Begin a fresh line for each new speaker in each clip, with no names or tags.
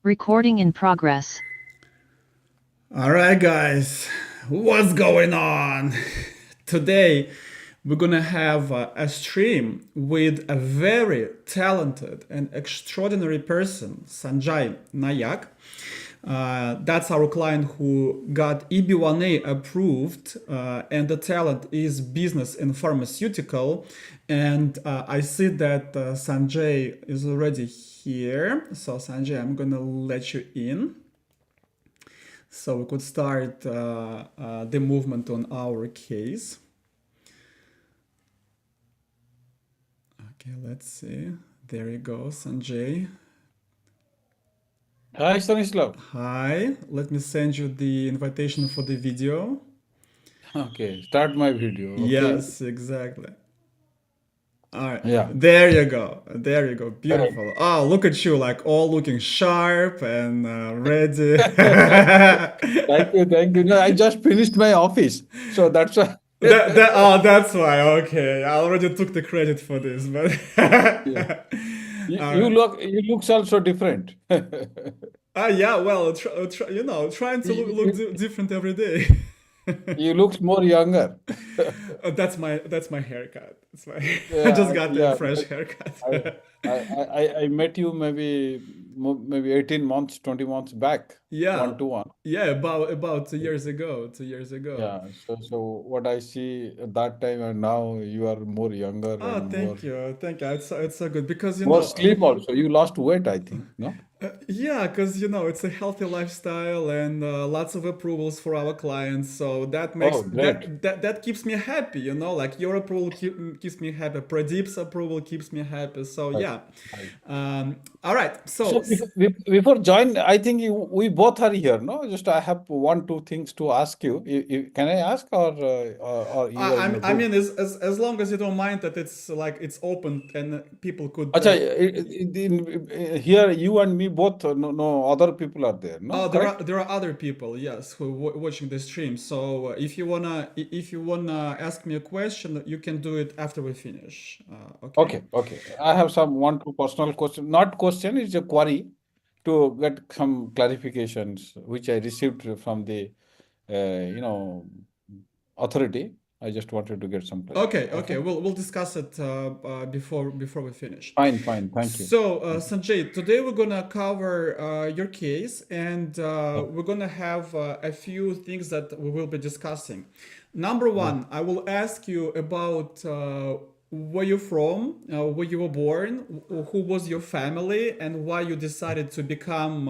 Recording in progress.
All right, guys, what's going on? Today, we're gonna have a stream with a very talented and extraordinary person, Sanjay Nayak. That's our client who got EB-1 approved, and the talent is business in pharmaceutical. And I see that Sanjay is already here. So, Sanjay, I'm gonna let you in. So we could start the movement on our case. Okay, let's see. There you go, Sanjay.
Hi, Stanislav.
Hi, let me send you the invitation for the video.
Okay, start my video. Okay.
Yes, exactly. All right,
Yeah.
there you go. There you go.
Correct.
Beautiful. Oh, look at you, like all looking sharp and ready.
Thank you. Thank you. No, I just finished my office, so that's why.
That's why. Okay, I already took the credit for this, but
Yeah.
all right.
You looks also different.
Yeah, well, trying to
You,
look
you,
different every day.
you looks more younger.
That's my haircut. I just
Yeah,
got a
yeah.
fresh
Because
haircut.
I met you maybe 18 months, 20 months back,
Yeah,
one to one.
yeah, about 2 years ago. 2 years ago.
Yeah. So what I see at that time and now you are more younger
Oh,
and
thank you, thank you. It's so good because
more sleep also. You lost weight, I think. No?
yeah, because it's a healthy lifestyle and lots of approvals for our clients. So that makes
Oh, great.
that keeps me happy. Like your approval keeps me happy. Pradeep's approval keeps me happy. So
Right.
yeah.
Right.
All right.
So
So
before join, I think we both are here, no? Just I have one, two things to ask you. Can I ask or you are in a
I
group?
mean, as long as you don't mind that it's like it's open and people could.
Acha, here you and me both, no other people are there, no?
Oh,
Correct?
there are other people, yes, who watching the stream. So if you wanna ask me a question, you can do it after we finish. Okay.
Okay, okay. I have some one, two personal question. Not question, it's a query to get some clarifications, which I received from the, you know, authority. I just wanted to get some clarity.
Okay, okay.
Okay?
We'll discuss it before we finish.
Fine, fine. Thank you.
So,
Okay.
Sanjay, today we're gonna cover your case, and
Yeah.
we're gonna have a few things that we will be discussing. Number
Yeah.
one, I will ask you about where you're from, where you were born, who was your family, and why you decided to become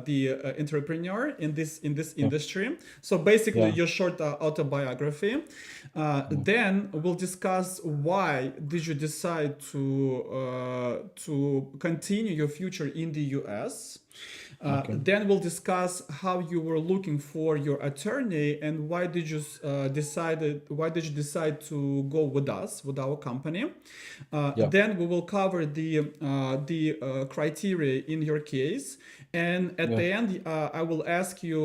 the entrepreneur in this
Yeah.
industry. So basically,
Yeah.
your short autobiography. Then we'll discuss why did you decide to continue your future in the U.S.
Okay.
Then we'll discuss how you were looking for your attorney and why did you decide to go with us, with our company.
Yeah.
Then we will cover the criteria in your case, and at
Yes.
the end I will ask you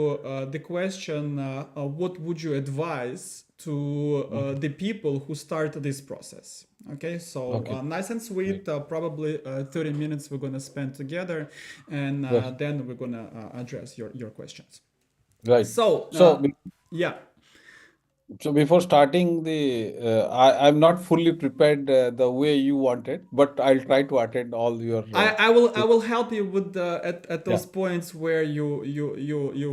the question: what would you advise to
Okay.
the people who start this process? Okay, so
Okay.
nice and
Right.
sweet. Probably 30 minutes we're gonna spend together, and
Yes.
then we're gonna address your questions.
Right.
So
So,
yeah.
so before starting the, I'm not fully prepared the way you wanted, but I'll try to attend all your.
I will help you with at
Yeah.
those points where you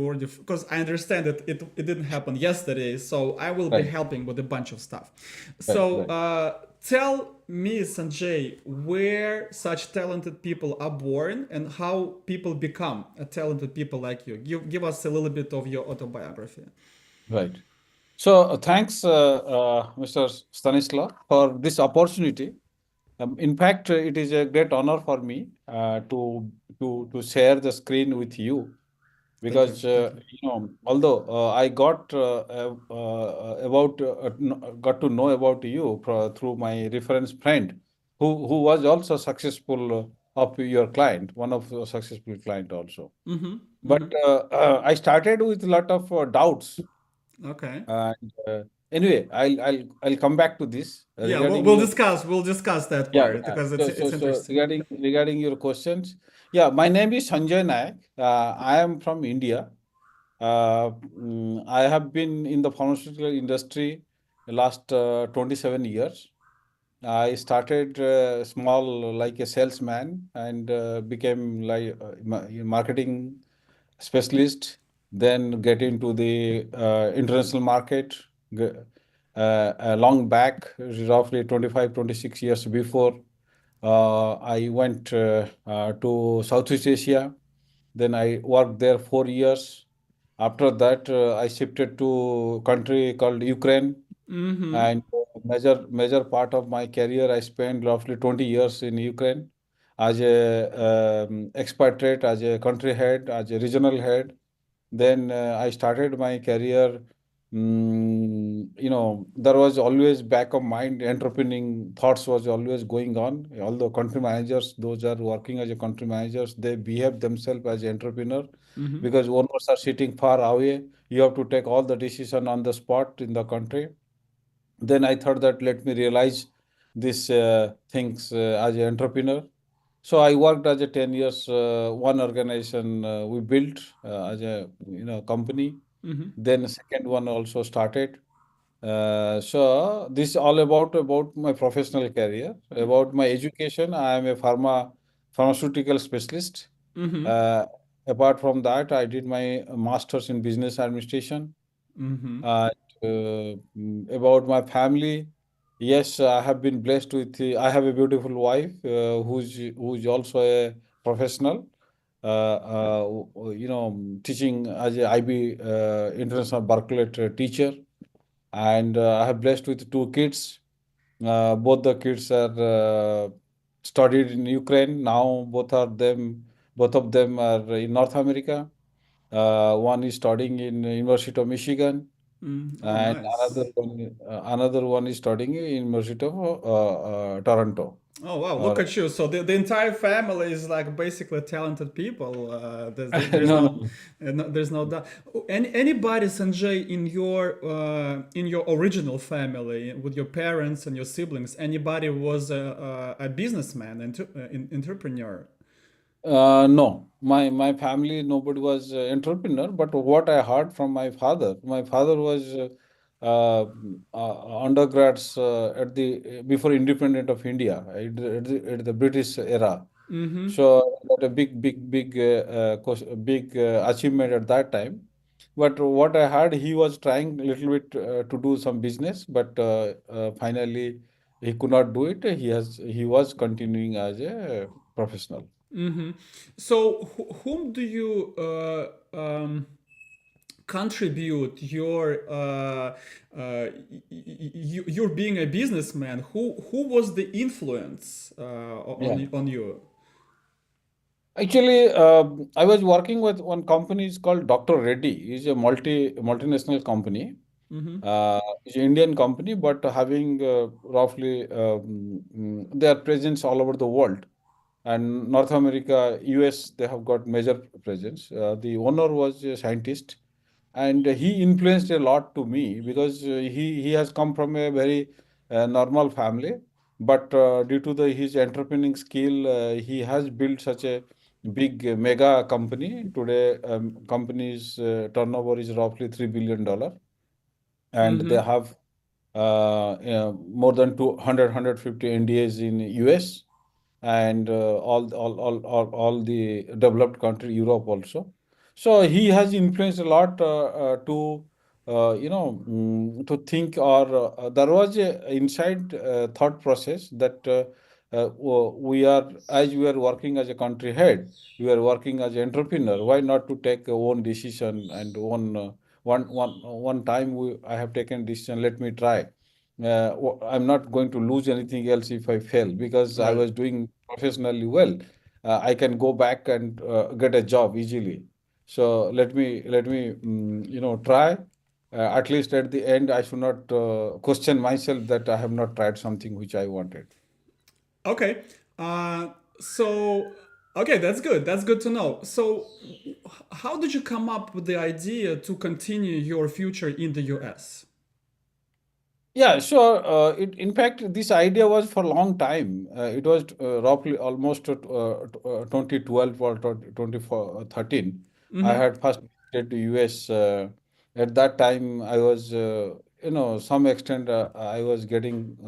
already, because I understand that it didn't happen yesterday, so I will be
Right.
helping with a bunch of stuff.
Right.
So
Right.
tell me, Sanjay, where such talented people are born and how people become a talented people like you. Give us a little bit of your autobiography.
Right. So, thanks, Mr. Stanislav, for this opportunity. In fact, it is a great honor for me to share the screen with you
Thank you.
because
Thank you.
although I got got to know about you through my reference friend, who was also successful of your client, one of the successful client also.
Mm-hmm.
But
Mm-hmm.
I started with a lot of doubts
Okay.
and anyway, I'll come back to this
Yeah,
regarding
we'll
your
discuss that
yeah,
part
yeah.
because
So
it's interesting.
regarding your questions, Yeah, my name is Sanjay Nayak. I am from India. I have been in the pharmaceutical industry the last 27 years. I started small like a salesman and became like marketing specialist, then get into the international market. G- Long back, roughly 25, 26 years before, I went to Southeast Asia. Then I worked there 4 years. After that, I shifted to country called Ukraine,
Mm-hmm.
and major part of my career I spent roughly 20 years in Ukraine as a expatriate, as a country head, as a regional head. Then I started my career. There was always back of mind entrepreneuring thoughts was always going on. Although country managers, those are working as a country managers, they behave themselves as entrepreneur
Mm-hmm.
because owners are sitting far away. You have to take all the decision on the spot in the country. Then I thought that let me realize these things as an entrepreneur. So I worked as a 10 years, one organization we built as a company.
Mm-hmm.
Then the second one also started. So this is all about my professional career. About my education, I am a pharmaceutical specialist.
Mm-hmm.
Uh, Apart from that, I did my master's in business administration.
Mm-hmm.
And about my family, yes, I have been blessed with. I have a beautiful wife who's also a professional. Teaching as a IB International Baccalaureate teacher, and I have blessed with two kids. Both the kids are studied in Ukraine. Now both of them are in North America. One is studying in University of Michigan,
Mm. Oh,
and
nice.
another one is studying in University of Toronto.
Oh, wow.
Uh,
Look at you. So the entire family is like basically talented people. There's
no,
no,
no.
there's no doubt. Anybody, Sanjay, in your original family with your parents and your siblings, anybody was a businessman and entrepreneur?
No, my family nobody was entrepreneur. But what I heard from my father was undergrads at the before independent of India at the British era.
Mm-hmm.
So that a big achievement at that time. But what I heard, he was trying a little bit to do some business, but finally he could not do it. He was continuing as a professional.
Mm-hmm. So whom do you contribute your being a businessman? Who was the influence
Yeah.
on you?
Actually, I was working with one company. It's called Dr. Reddy. It's a multinational company.
Mm-hmm.
It's an Indian company, but having roughly their presence all over the world. And North America, US, they have got major presence. The owner was a scientist, and he influenced a lot to me because he has come from a very normal family, but due to the his entrepreneurial skill, he has built such a big mega company. Today, company's turnover is roughly $3 billion, and they
Mm-hmm.
have more than 200 NDAs in US, and all the developed country Europe also. So he has influenced a lot to to think, or there was a inside thought process that we are, as we are working as a country head, we are working as an entrepreneur. Why not to take a own decision and one time I have taken decision. Let me try. I'm not going to lose anything else if I fail because I
Right.
was doing professionally well. I can go back and get a job easily. So let me try. At least at the end, I should not question myself that I have not tried something which I wanted.
Okay. Uh, so okay, that's good. That's good to know. So how did you come up with the idea to continue your future in the US?
Yeah, sure. In fact, this idea was for a long time. It was roughly almost 2012 or 2013. I
Mm-hmm.
had first visited the US. At that time, I was, some extent, I was getting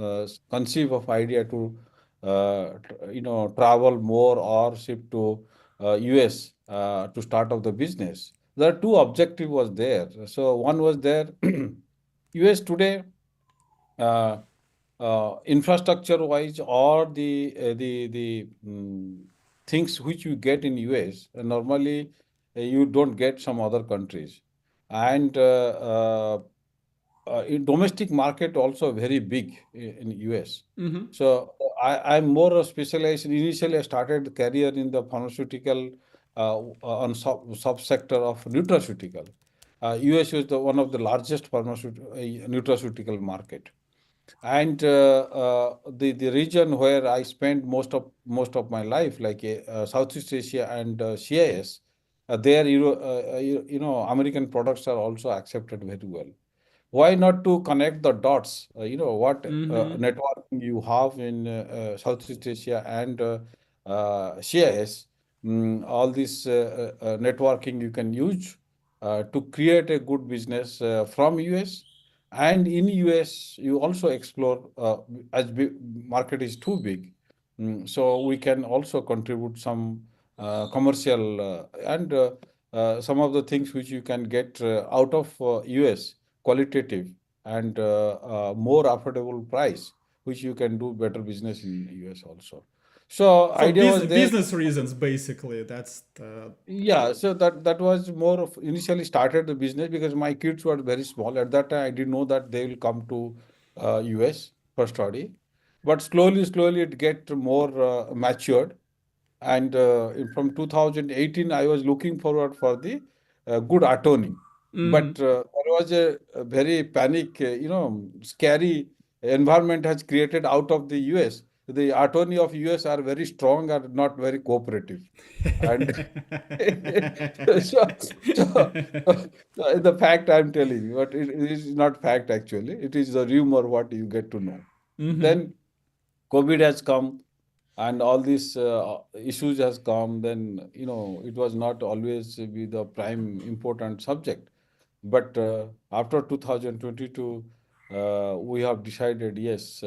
conceive of idea to, travel more or ship to US to start off the business. There are two objective was there. So one was there, US today uh, infrastructure wise or the things which you get in US normally you don't get some other countries, and in domestic market also very big in US.
Mm-hmm.
So I'm more specialized. Initially, I started the career in the pharmaceutical on subsector of nutraceutical. US is one of the largest pharmaceutical nutraceutical market, and the region where I spent most of my life, like Southeast Asia and CIS, there American products are also accepted very well. Why not to connect the dots? What
Mm-hmm.
networking you have in Southeast Asia and CIS, all this networking you can use to create a good business from US. And in US, you also explore as market is too big, so we can also contribute some commercial and some of the things which you can get out of US qualitative and more affordable price, which you can do better business in US also. So
So
idea was there.
business reasons, basically. That's the.
Yeah, so that was more of initially started the business because my kids were very small. At that time, I didn't know that they will come to US for study. But slowly it get more matured. And from 2018, I was looking forward for the good attorney.
Mm-hmm.
But there was a very panic, scary environment has created out of the US. The attorney of US are very strong and not very cooperative. And so, so, the fact I'm telling you, but it is not fact actually. It is the rumor what you get to know.
Mm-hmm.
Then COVID has come and all these issues has come. Then it was not always be the prime important subject. But after 2022, we have decided yes,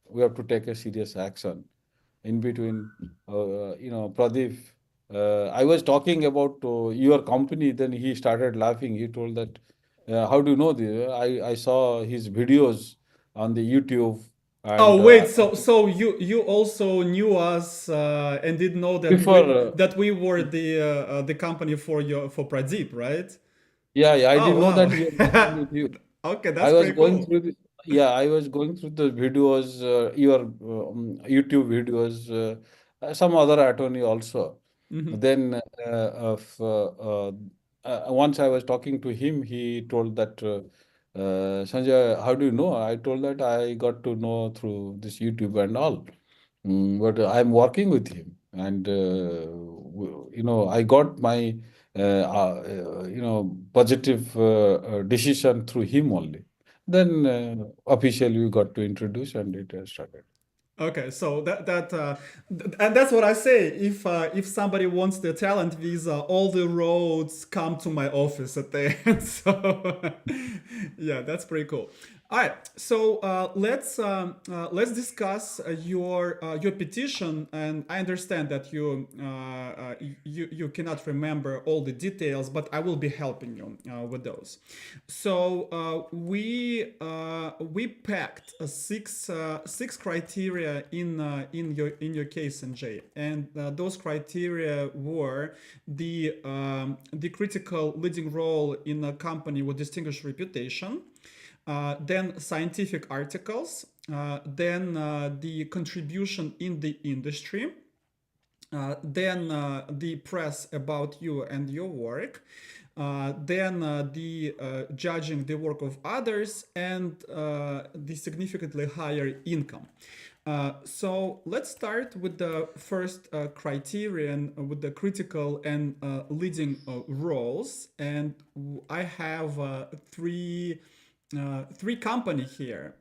we have to take a serious action in between, Pradeep. I was talking about your company, then he started laughing. He told that, how do you know this? I saw his videos on the YouTube
Oh
and
wait, so you also knew us and didn't know
before,
that we were the company for for Pradeep, right?
yeah, I
Oh
didn't know
wow.
that he was working with you.
Okay,
I
that's
was
pretty
going
cool.
through the, yeah, I was going through the videos, your YouTube videos, some other attorney also.
Mm-hmm.
Then once I was talking to him, he told that, Sanjay, how do you know? I told that I got to know through this YouTube and all. But I'm working with him, and I got my positive decision through him only. Then officially we got to introduce, and it has started.
Okay, so and that's what I say. If somebody wants the talent visa, all the roads come to my office at the end. So yeah, that's pretty cool. All right, so let's discuss your petition, and I understand that you cannot remember all the details, but I will be helping you with those. So we packed six criteria in your case, Sanjay, and those criteria were the critical leading role in a company with distinguished reputation, then scientific articles, then the contribution in the industry, then the press about you and your work, then the judging the work of others, and the significantly higher income. So let's start with the first criterion with the critical and leading roles. And I have Three company here.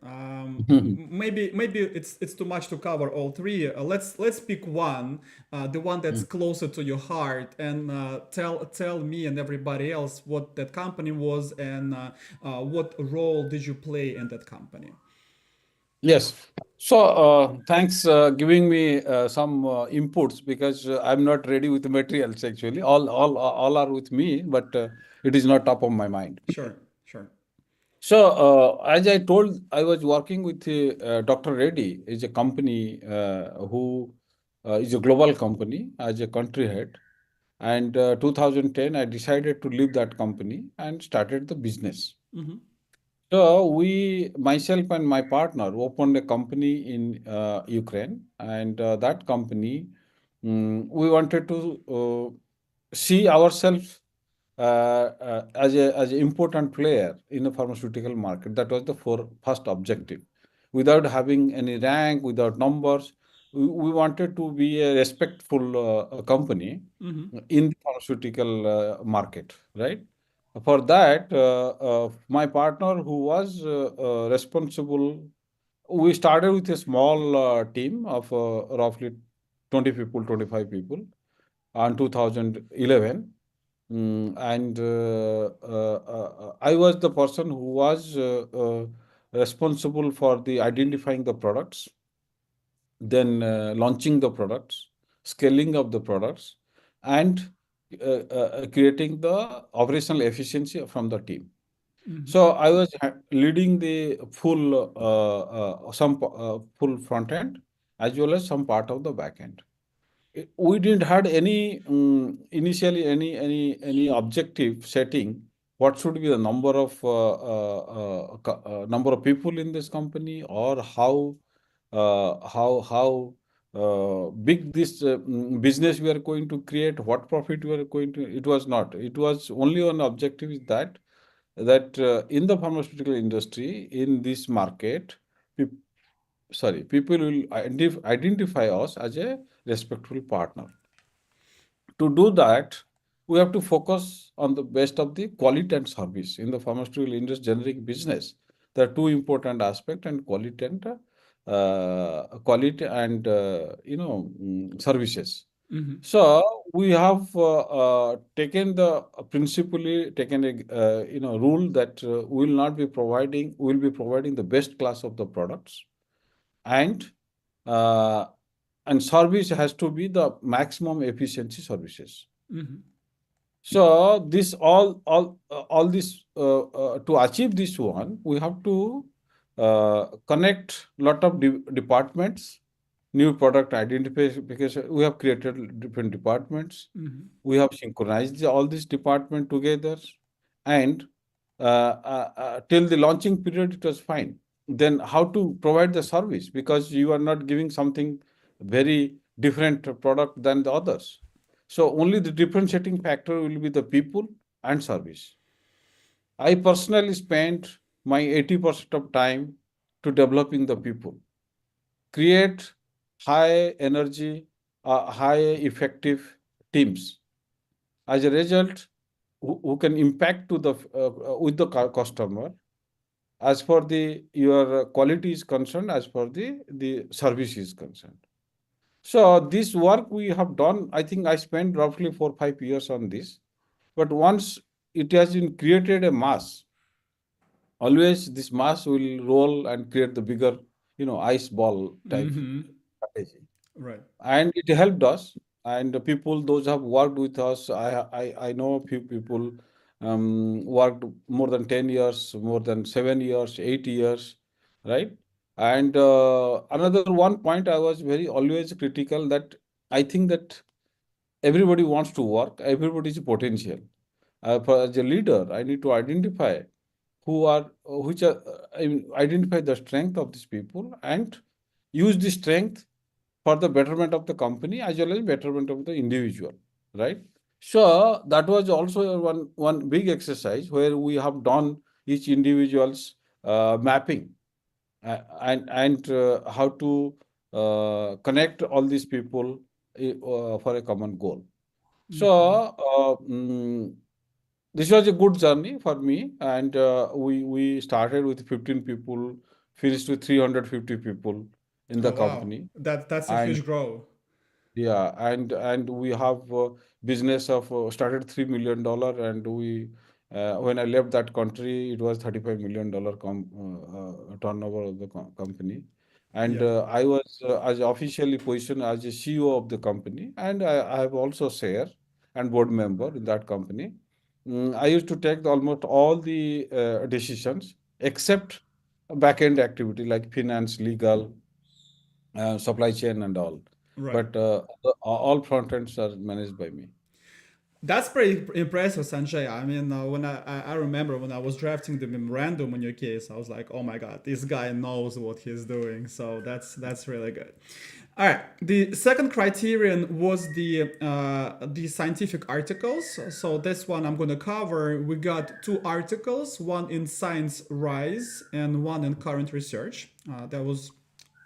Maybe it's too much to cover all three. Let's pick one, the one that's closer to your heart, and tell me and everybody else what that company was and what role did you play in that company.
Yes. So, thanks giving me some inputs because I'm not ready with the materials actually. All are with me, but it is not top of my mind.
Sure, sure.
So, as I told, I was working with Dr. Reddy, is a company who is a global company as a country head. And 2010, I decided to leave that company and started the business.
Mm-hmm.
So myself and my partner, opened a company in Ukraine, and that company, we wanted to see ourselves as an important player in the pharmaceutical market. That was the first objective. Without having any rank, without numbers, we wanted to be a respectful company
Mm-hmm.
in the pharmaceutical market, right? For that, my partner, who was responsible, we started with a small team of roughly 20 people, 25 people in 2011. And I was the person who was responsible for the identifying the products, then launching the products, scaling up the products, and creating the operational efficiency from the team.
Mm-hmm.
So I was leading the full front end as well as some part of the back end. We didn't had any initially any objective setting. What should be the number of number of people in this company, or how big this business we are going to create, what profit we are going to. It was not. It was only one objective is that in the pharmaceutical industry, in this market, peop- people will identify us as a respectful partner. To do that, we have to focus on the best of the quality and service. In the pharmaceutical industry, generic business, there are two important aspects, and services.
Mm-hmm.
So we have taken a rule that we will be providing the best class of the products, and uh, service has to be the maximum efficiency services.
Mm-hmm.
So this all this to achieve this one, we have to connect lot of departments, new product identification. We have created different departments.
Mm-hmm.
We have synchronized all these departments together, and till the launching period, it was fine. Then how to provide the service, because you are not giving something very different product than the others. So only the differentiating factor will be the people and service. I personally spent my 80% of time to developing the people, create high energy, high effective teams. As a result, who can impact to the with the customer as far the your quality is concerned, as far the service is concerned. So this work we have done, I think I spent roughly 4 5 years on this. But once it has been created a mass, always this mass will roll and create the bigger, ice ball type
Mm-hmm.
strategy.
Right.
And it helped us. And the people, those who have worked with us, I know a few people worked more than 10 years, more than 7 years, 8 years, right? And another one point I was very always critical, that I think that everybody wants to work, everybody is potential. As a leader, I need to identify identify the strength of these people and use the strength for the betterment of the company as well as betterment of the individual, right? So that was also one big exercise where we have done each individual's mapping, and how to connect all these people for a common goal. So
Mm-hmm.
this was a good journey for me, and we started with 15 people, finished with 350 people in the
Oh wow,
company,
that's a
and
huge growth.
yeah, and we have business of started $3 million, and we when I left that country, it was $35 million turnover of the company, and
Yeah.
I was as officially positioned as a CEO of the company, and I have also share and board member in that company. I used to take almost all the decisions except back end activity like finance, legal, supply chain and all.
Right.
But all front ends are managed by me.
That's pretty impressive, Sanjay. I mean, when I remember when I was drafting the memorandum in your case, I was like, oh my god, this guy knows what he's doing. So that's really good. All right. The second criterion was the scientific articles. So this one I'm gonna cover. We got two articles, one in Science Rise and one in Current Research. That was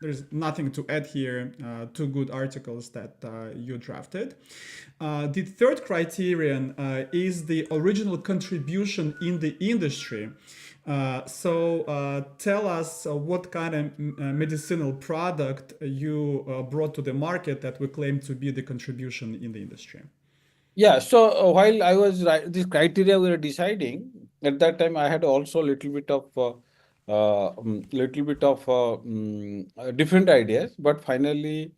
there's nothing to add here. Two good articles that you drafted. The third criterion is the original contribution in the industry. So tell us what kind of medicinal product you brought to the market that we claim to be the contribution in the industry.
Yeah, so while I was this criteria we were deciding at that time, I had also different ideas, but finally,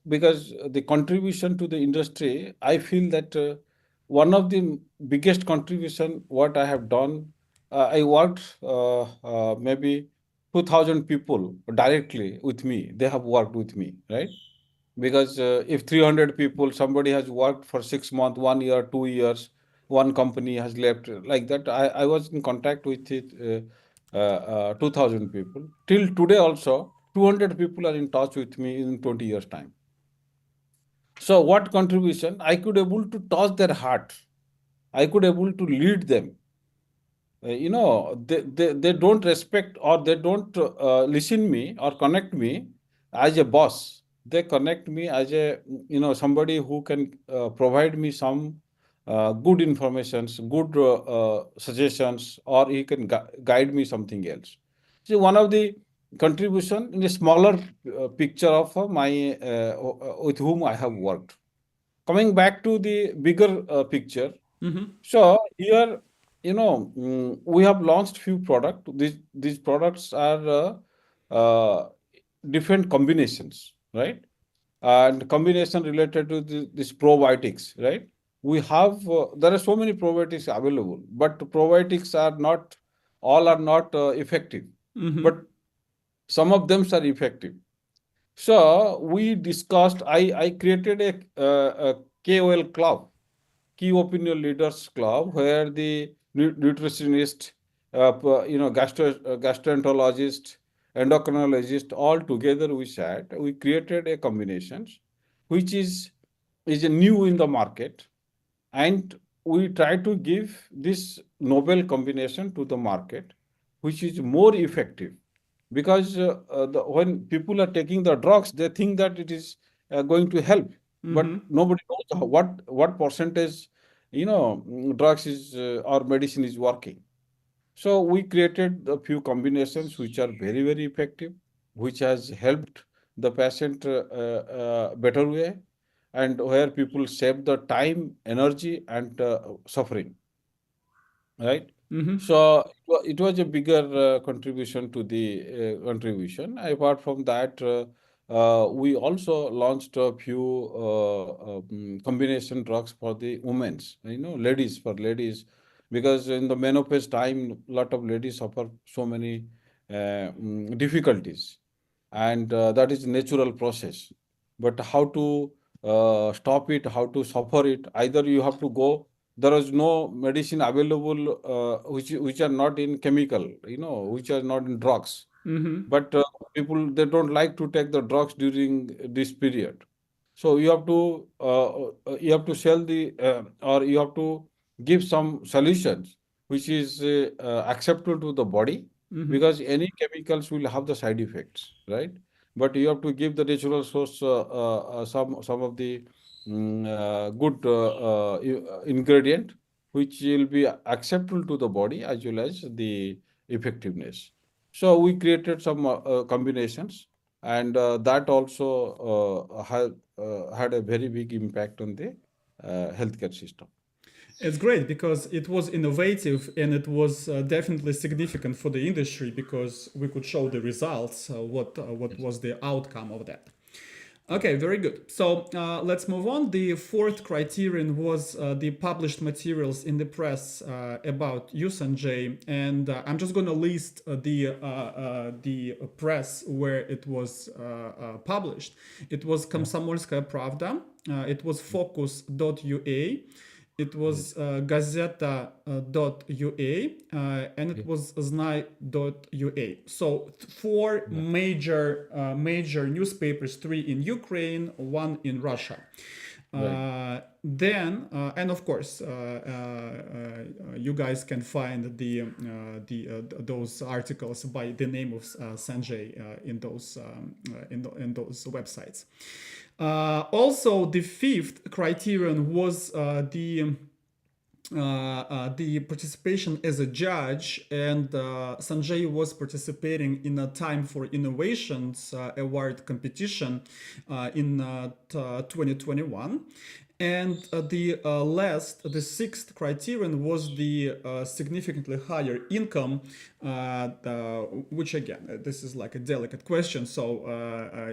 because the contribution to the industry, I feel that one of the biggest contribution what I have done, I worked maybe 2,000 people directly with me. They have worked with me, right? Because if 300 people, somebody has worked for 6 months, 1 year, 2 years, one company has left like that. I was in contact with it, 2,000 people. Till today also, 200 people are in touch with me in 20 years' time. So what contribution? I could able to touch their heart. I could able to lead them. They don't respect or they don't listen me or connect me as a boss. They connect me as a somebody who can provide me some good informations, good suggestions, or he can guide me something else. So one of the contribution in a smaller picture of my with whom I have worked. Coming back to the bigger picture, so here, we have launched few products. These products are different combinations, right? And combination related to this probiotics, right? We have there are so many probiotics available, but probiotics are not all are not effective, but some of them are effective. So we discussed. I created a KOL club, key opinion leaders club, where the nutritionist, gastroenterologist, endocrinologist, all together we sat. We created a combinations, which is a new in the market, and we try to give this novel combination to the market, which is more effective. Because when people are taking the drugs, they think that it is going to help, but nobody knows what percentage, drugs is or medicine is working. So we created a few combinations which are very, very effective, which has helped the patient better way, and where people save the time, energy, and suffering, right? So it was a bigger contribution to the contribution. Apart from that, we also launched a few combination drugs for the women's, ladies, for ladies, because in the menopause time, a lot of ladies suffer so many difficulties, and that is natural process. But how to stop it, how to suffer it? Either you have to go. There is no medicine available which are not in chemical, which are not in drugs. But people, they don't like to take the drugs during this period. So you have to sell the or you have to give some solutions which is acceptable to the body, because any chemicals will have the side effects, right? But you have to give the natural source some of the good ingredient, which will be acceptable to the body as well as the effectiveness. So we created some combinations, and that also had a very big impact on the healthcare system.
It's great because it was innovative and it was definitely significant for the industry because we could show the results, what was the outcome of that. Okay, very good. So let's move on. The fourth criterion was the published materials in the press about you, Sanjay, and I'm just going to list the press where it was published. It was Komsomolskaya Pravda, it was Focus.ua, it was Gazeta.ua, and it was Znai.ua. So four major newspapers, three in Ukraine, one in Russia. Then, and of course, you guys can find those articles by the name of Sanjay in those websites. Also, the fifth criterion was the participation as a judge, and Sanjay was participating in a Time for Innovations award competition in 2021. And the sixth criterion was the significantly higher income, which again, this is like a delicate question. So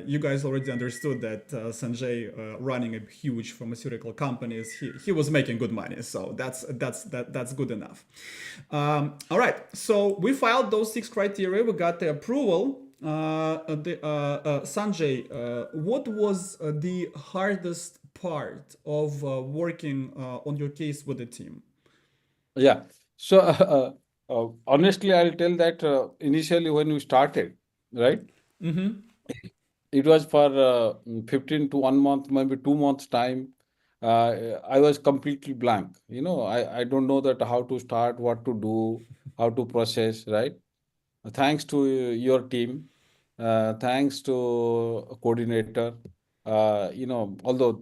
you guys already understood that Sanjay, running a huge pharmaceutical companies, he was making good money. So that's good enough. All right. So we filed those six criteria. We got the approval. Sanjay, what was the hardest part of working on your case with the team?
Yeah. So honestly, I'll tell that initially when we started, right? It was for 15 to 1 month, maybe 2 months time. I was completely blank. I don't know that how to start, what to do, how to process, right? Thanks to your team, thanks to a coordinator. Although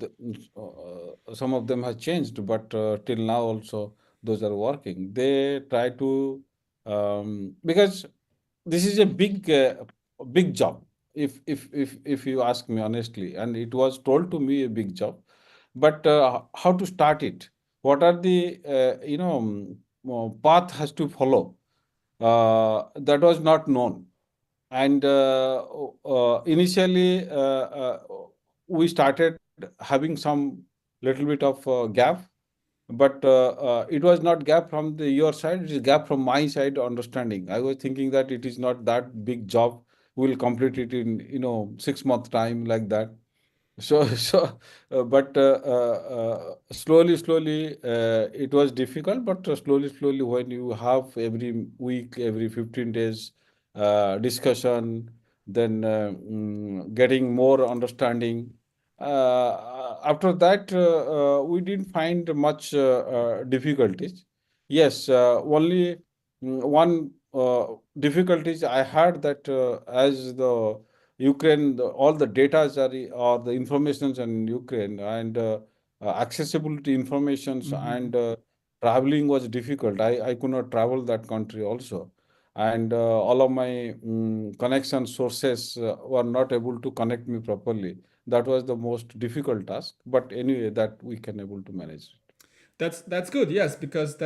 some of them have changed, but till now also those are working. They try to because this is a big job. If you ask me honestly, and it was told to me a big job, but how to start it? What are the path has to follow? That was not known. And initially, we started having some little bit of gap, but it was not gap from your side, it is gap from my side understanding. I was thinking that it is not that big job. We'll complete it in 6 month time, like that. But slowly, it was difficult, but slowly, when you have every week, every 15 days discussion, then getting more understanding. After that, we didn't find much difficulties. Yes, only one difficulties I had, that as the Ukraine, all the data are the informations in Ukraine, and accessibility informations and traveling was difficult. I could not travel that country also, and all of my connection sources were not able to connect me properly. That was the most difficult task, but anyway, that we can able to manage.
That's good, yes, because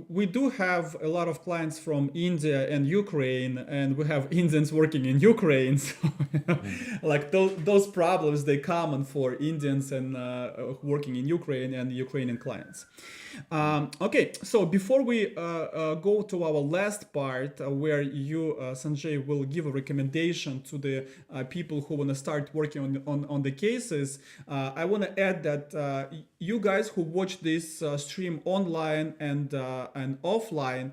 we do have a lot of clients from India and Ukraine, and we have Indians working in Ukraine. So, like those problems, they common for Indians and working in Ukraine and Ukrainian clients. Okay, so before we go to our last part, where you, Sanjay, will give a recommendation to the people who want to start working on the cases, I want to add that you guys who watch this stream online and offline,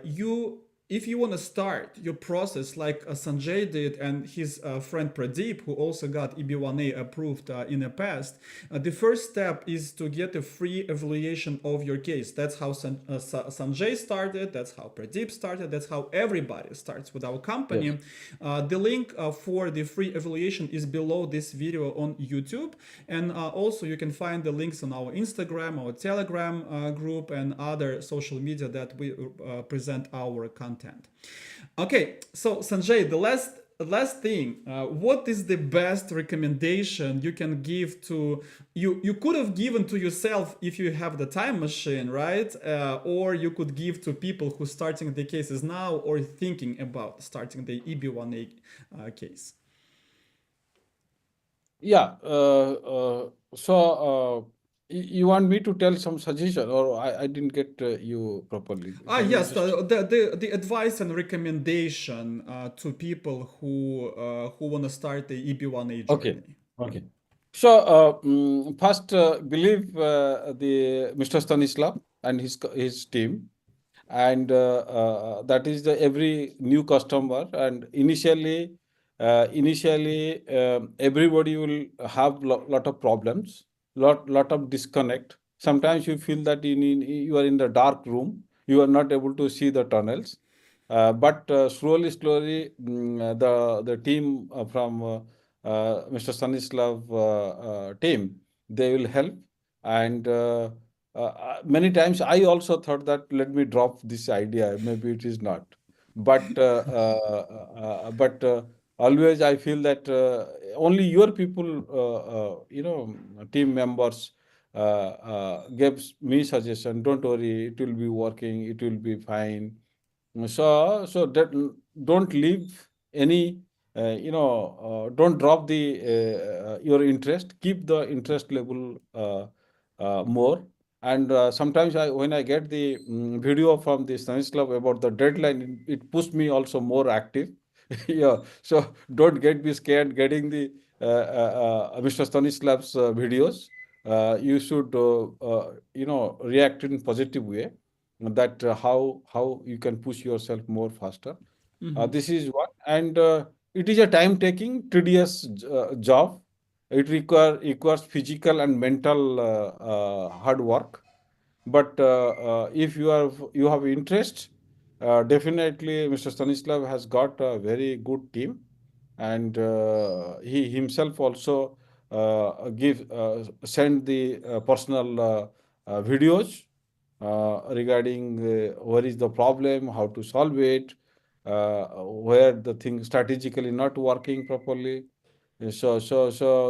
you if you want to start your process like Sanjay did and his friend Pradeep, who also got EB-1A approved in the past, the first step is to get a free evaluation of your case. That's how Sanjay started, that's how Pradeep started, that's how everybody starts with our
Yes.
company. The link for the free evaluation is below this video on YouTube. And also you can find the links on our Instagram, our Telegram group, and other social media that we present our content. Okay, so Sanjay, the last thing, what is the best recommendation you can give to you could have given to yourself if you have the time machine, right? Or you could give to people who starting the cases now or thinking about starting the EB-1A case.
Yeah. You want me to tell some suggestion, or I didn't get you properly? Can you
Yes,
just?
the advice and recommendation to people who want to start the EB-1A
Okay.
journey.
Okay. So, first, believe the Mr. Stanislav and his team, and that is the every new customer. And initially, everybody will have lot of problems, lot of disconnect. Sometimes you feel that you are in the dark room, you are not able to see the tunnels. But slowly, the team from Mr. Stanislav team, they will help. And many times I also thought that let me drop this idea, maybe it is not. But always I feel that only your people, team members gives me suggestion. Don't worry, it will be working. It will be fine. So that don't leave any, don't drop the your interest. Keep the interest level more. And sometimes when I get the video from the science club about the deadline, it pushed me also more active. Yeah. So don't get me scared getting the Mr. Stanislav's videos. You should, react in positive way, that how you can push yourself more faster. This is one, and it is a time taking, tedious job. It requires physical and mental hard work. But if you have interest, definitely Mr. Stanislav has got a very good team, and he himself also give send the personal videos regarding where is the problem, how to solve it, where the thing strategically not working properly. So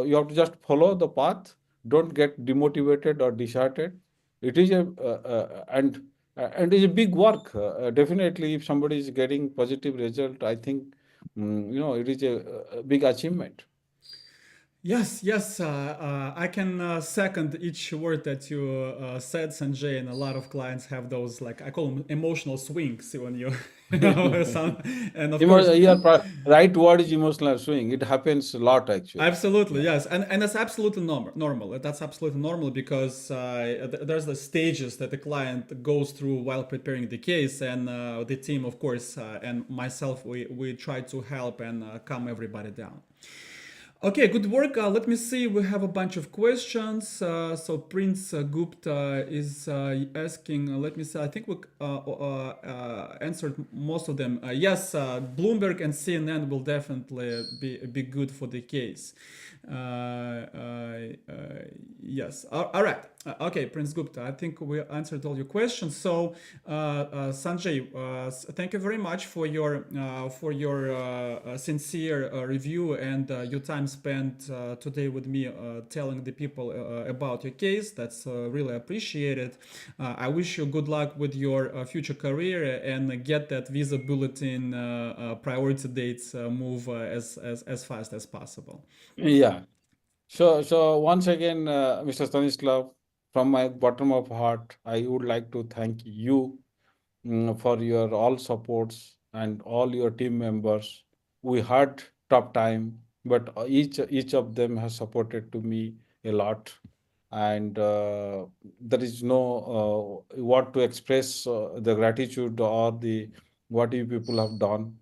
you have to just follow the path. Don't get demotivated or disheartened. It is a and it is a big work. Definitely, if somebody is getting positive result, I think it is a big achievement.
Yes, yes, I can second each word that you said, Sanjay. And a lot of clients have those, like I call them emotional swings when you, and of course,
Yeah, right word is emotional swing. It happens a lot actually.
absolutely,
Yeah.
yes, and that's absolutely normal. Normal. That's absolutely normal because there's the stages that the client goes through while preparing the case, and the team, of course, and myself, we try to help and calm everybody down. Okay, good work. Let me see. We have a bunch of questions. So Prince Gupta is asking. Let me see. I think we answered most of them. Yes, Bloomberg and CNN will definitely be good for the case. Yes. All right. Okay, Prince Gupta. I think we answered all your questions. So, Sanjay, thank you very much for your sincere review and your time spent today with me, telling the people about your case. That's really appreciated. I wish you good luck with your future career and get that visa bulletin priority dates move as fast as possible.
Yeah. So once again, Mr. Stanislav, from my bottom of heart, I would like to thank you for your all supports and all your team members. We had tough time, but each of them has supported to me a lot, and there is no what to express the gratitude or the what you people have done,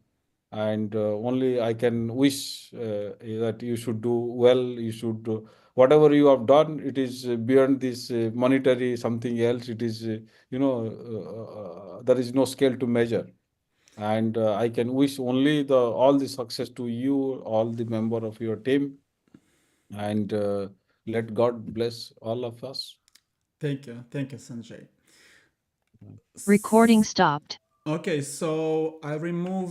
and only I can wish that you should do well. You should whatever you have done. It is beyond this monetary something else. It is there is no scale to measure, and I can wish only the all the success to you, all the member of your team, and let God bless all of us.
Thank you, Sanjay.
Recording stopped.
Okay, so I removed